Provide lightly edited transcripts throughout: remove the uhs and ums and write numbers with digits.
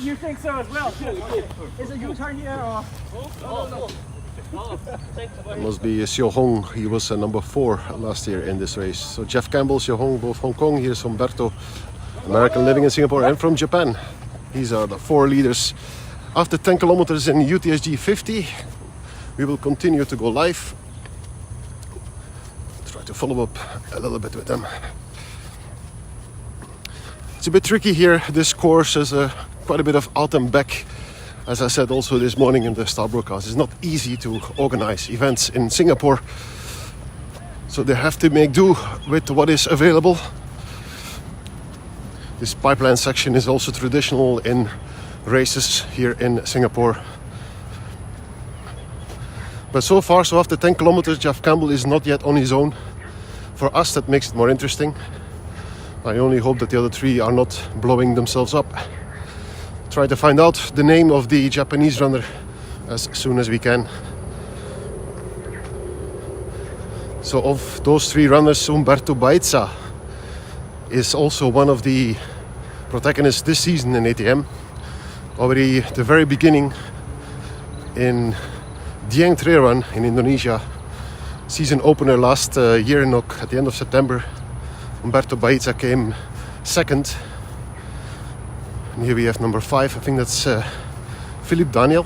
You think so as well? Is it U-turn here or? No. It must be Xiao Hong. He was number 4 last year in this race. So Jeff Campbell, Xiao Hong, both Hong Kong. Here's Humberto, American living in Singapore, and from Japan. These are the 4 leaders. After 10 kilometers in UTSG 50, we will continue to go live. Try to follow up a little bit with them. It's a bit tricky here. This course is quite a bit of out and back. As I said also this morning in the Star broadcast, it's not easy to organize events in Singapore. So they have to make do with what is available. This pipeline section is also traditional in races here in Singapore. But so far, so after 10 kilometers, Jeff Campbell is not yet on his own. For us, that makes it more interesting. I only hope that the other 3 are not blowing themselves up. Try to find out the name of the Japanese runner as soon as we can. So of those 3 runners, Humberto Baeza is also one of the protagonists this season in ATM. Already at the very beginning in Dieng Trail Run in Indonesia, season opener last year at the end of September, Humberto Baeza came second. And here we have number 5, I think that's Philippe Daniel,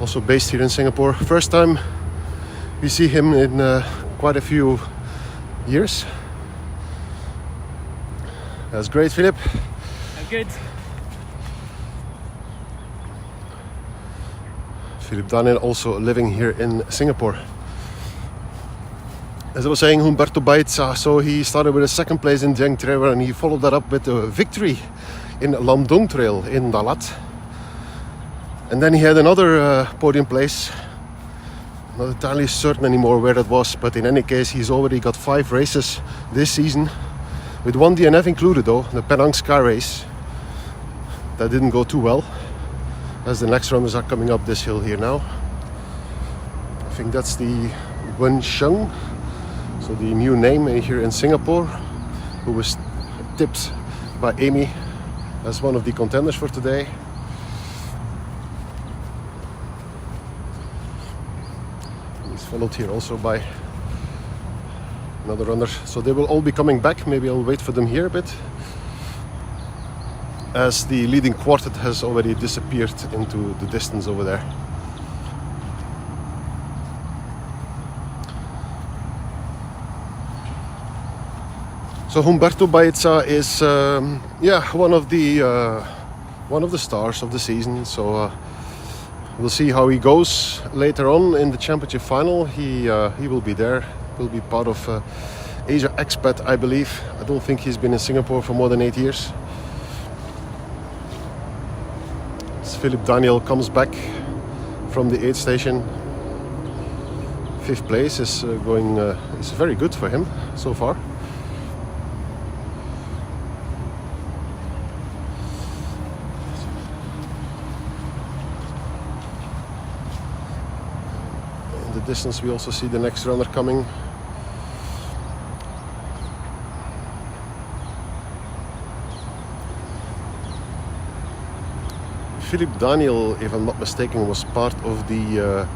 also based here in Singapore. First time we see him in quite a few years. That's great, Philippe. I'm good. Philippe Daniel also living here in Singapore. As I was saying, Humberto Baeza, so he started with a 2nd place in Dieng Trail and he followed that up with a victory in Lam Dong Trail in Dalat. And then he had another podium place. Not entirely certain anymore where that was, but in any case, he's already got 5 races this season, with 1 DNF included though, the Penang Sky Race. That didn't go too well, as the next runners are coming up this hill here now. I think that's the Wen Sheng, so the new name here in Singapore, who was tipped by Amy as one of the contenders for today. He's followed here also by another runner. So they will all be coming back. Maybe I'll wait for them here a bit, as the leading quartet has already disappeared into the distance over there. So Humberto Baeza is one of the stars of the season. So we'll see how he goes later on in the championship final. He will be there. Will be part of Asia Expat, I believe. I don't think he's been in Singapore for more than 8 years. As Philippe Daniel comes back from the aid station. 5th place is is very good for him so far. Distance we also see the next runner coming. Philippe Daniel, if I'm not mistaken, was part of the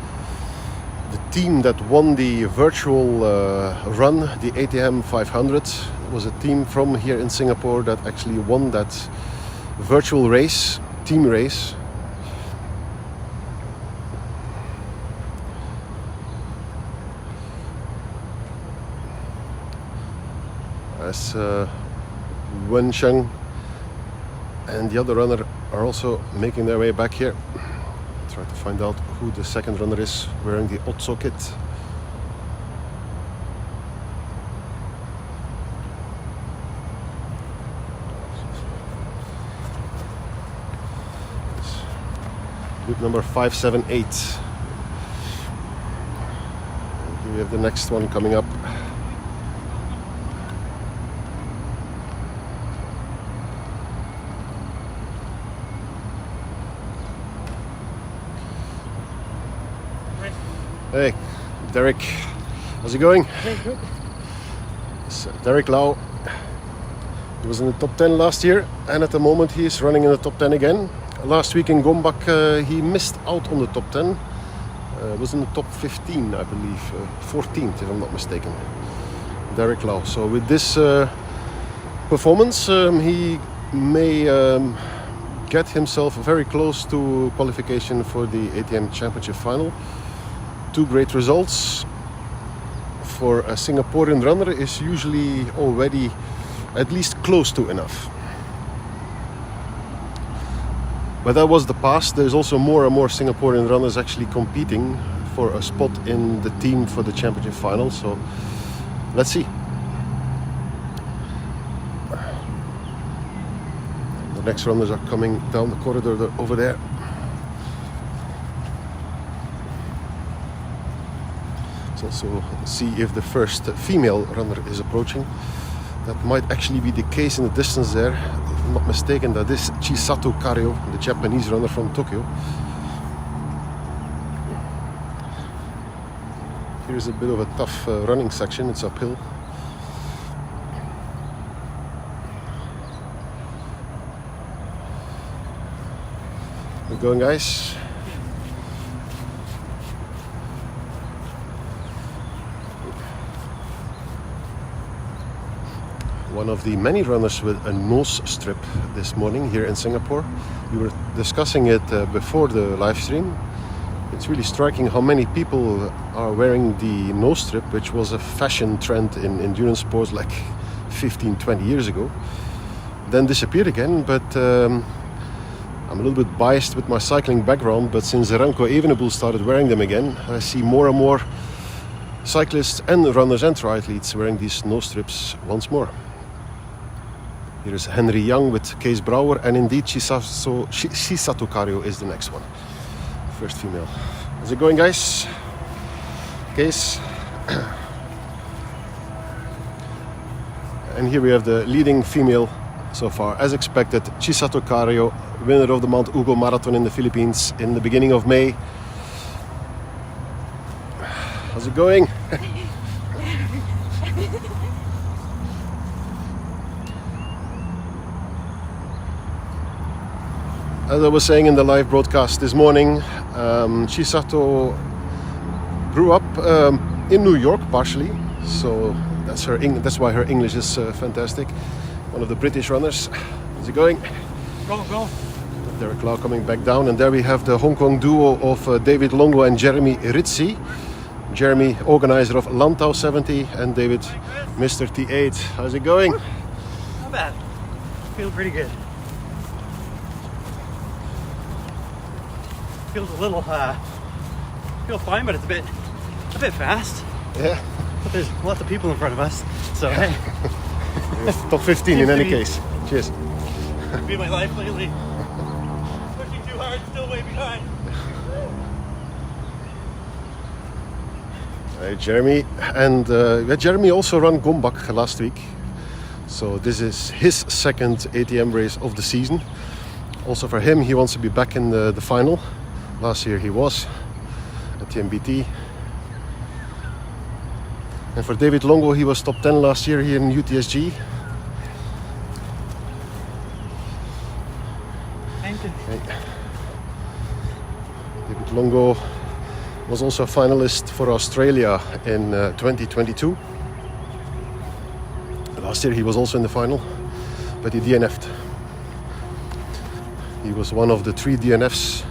team that won the virtual run, the ATM 500. It was a team from here in Singapore that actually won that virtual race, team race. As Wen Sheng and the other runner are also making their way back here. Try to find out who the 2nd runner is wearing the Otso kit. Group number 578. And here we have the next one coming up. Hey, Derek, how's it going? Very good. It's Derek Lau, He was in the top 10 last year, and at the moment he is running in the top 10 again. Last week in Gombak he missed out on the top 10. Was in the top 15, I believe, 14th if I'm not mistaken. Derek Lau. So with this performance, he may get himself very close to qualification for the ATM Championship final. 2 great results for a Singaporean runner is usually already at least close to enough. But that was the past. There's also more and more Singaporean runners actually competing for a spot in the team for the championship final. So let's see. The next runners are coming down the corridor over there. Let's also see if the first female runner is approaching. That might actually be the case in the distance there. If I'm not mistaken, that is Chisato Kario, the Japanese runner from Tokyo. Here's a bit of a tough running section, it's uphill. We're going, guys. One of the many runners with a nose strip this morning here in Singapore. We were discussing it before the live stream. It's really striking how many people are wearing the nose strip, which was a fashion trend in endurance sports like 15-20 years ago. Then disappeared again, but I'm a little bit biased with my cycling background, but since Remco Evenepoel started wearing them again, I see more and more cyclists and runners and triathletes wearing these nose strips once more. Here's Henry Young with Kees Brouwer, and indeed Chisato Kario is the next one. First female. How's it going, guys? Kees. And here we have the leading female so far. As expected, Chisato Kario, winner of the Mount Ugo Marathon in the Philippines in the beginning of May. How's it going? As I was saying in the live broadcast this morning, Chisato grew up in New York partially, so that's why her English is fantastic. One of the British runners. How's it going? Go. Derek Lau coming back down, and there we have the Hong Kong duo of David Longo and Jeremy Ritzi. Jeremy, organizer of Lantau 70, and David, Mr. T8. How's it going? Not bad. Feel pretty good. Feels a little, feel fine, but it's a bit fast. Yeah. But there's lots of people in front of us, so hey. Top 15 in any case. Cheers. Be my life lately. Pushing too hard, still way behind. Jeremy, and Jeremy also ran Gombak last week, so this is his second ATM race of the season. Also for him, he wants to be back in the final. Last year he was at the MBT. And for David Longo, he was top 10 last year here in UTSG. Thank you. Okay. David Longo was also a finalist for Australia in 2022. Last year he was also in the final, but he DNF'd. He was one of the 3 DNFs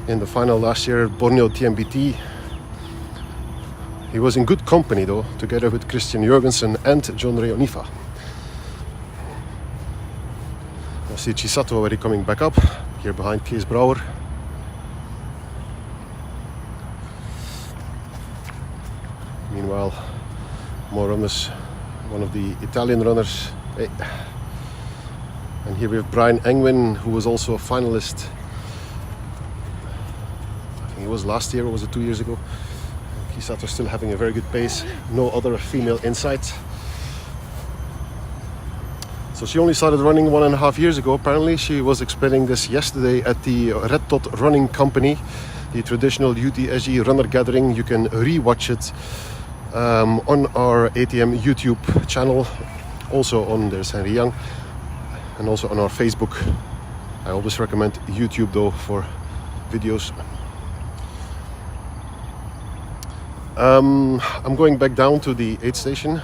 in the final last year at Borneo TMBT. He was in good company though, together with Christian Jurgensen and John Reonifa. I see Chisato already coming back up, here behind Kees Brouwer. Meanwhile, more runners, one of the Italian runners. Hey. And here we have Brian Engwin, who was also a finalist. I think it was last year, or was it 2 years ago? Chisato still having a very good pace. No other female in sight. So she only started running 1.5 years ago. Apparently she was explaining this yesterday at the Red Dot Running Company, the traditional UTSG runner gathering. You can re-watch it on our ATM YouTube channel also on There's Henry Young, and also on our Facebook. I always recommend YouTube though for videos. I'm going back down to the aid station.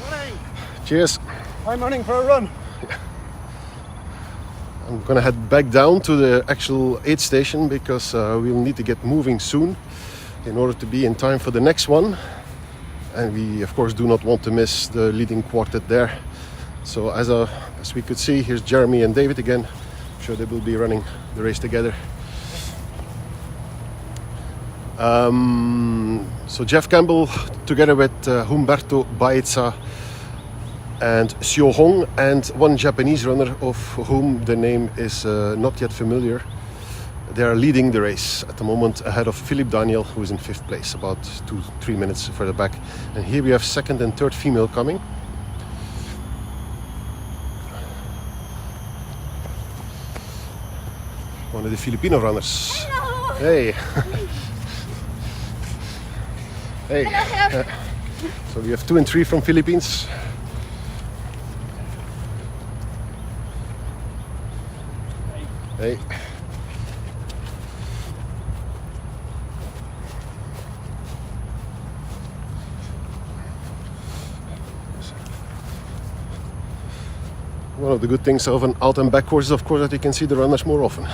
Morning. Cheers. I'm running for a run. I'm gonna head back down to the actual aid station because we'll need to get moving soon in order to be in time for the next one. And we of course do not want to miss the leading quartet there. So as we could see, here's Jeremy and David again. I'm sure they will be running the race together. So Jeff Campbell together with Humberto Baeza and Xiao Hong, and one Japanese runner of whom the name is not yet familiar. They are leading the race at the moment ahead of Philippe Daniel, who is in 5th place, about 2-3 minutes further back. And here we have 2nd and 3rd female coming. One of the Filipino runners. Hello. Hey. Hey. Hello. So we have 2 and 3 from Philippines. Hey. One of the good things of an out and back course is of course that you can see the runners more often.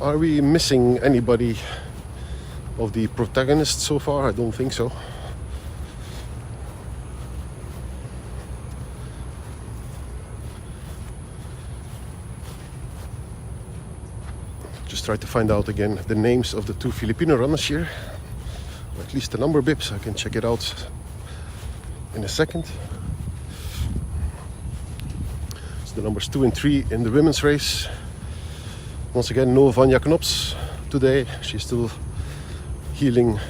Are we missing anybody of the protagonists so far? I don't think so. Just try to find out again the names of the 2 Filipino runners here, or at least the number bibs. I can check it out in a second. It's the numbers 2 and 3 in the women's race. Once again, no Vanja Knops today. She's still healing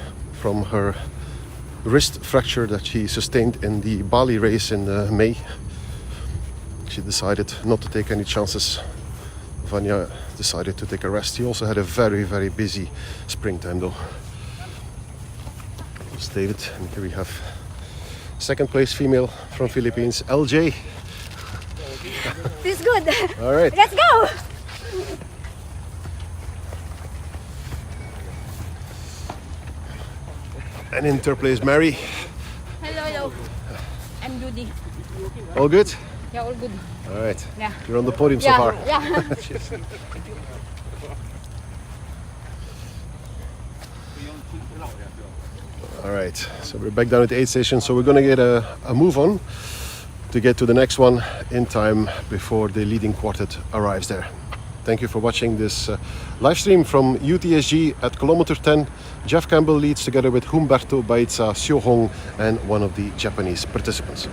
from her wrist fracture that she sustained in the Bali race in May. She decided not to take any chances. Vanja decided to take a rest. He also had a very, very busy springtime though. It's David, and here we have 2nd place female from Philippines, LJ. This is good. All right. Let's go. And in 3rd place, Mary. Hello, hello. I'm Judy. All good? Yeah, all good. All right. Yeah. You're on the podium so Yeah, far. yeah. Cheers. All right, so we're back down at the aid station. So we're going to get a move on to get to the next one in time before the leading quartet arrives there. Thank you for watching this live stream from UTSG at km10. Jeff Campbell leads together with Humberto Baeza, Xiao Hong, and one of the Japanese participants.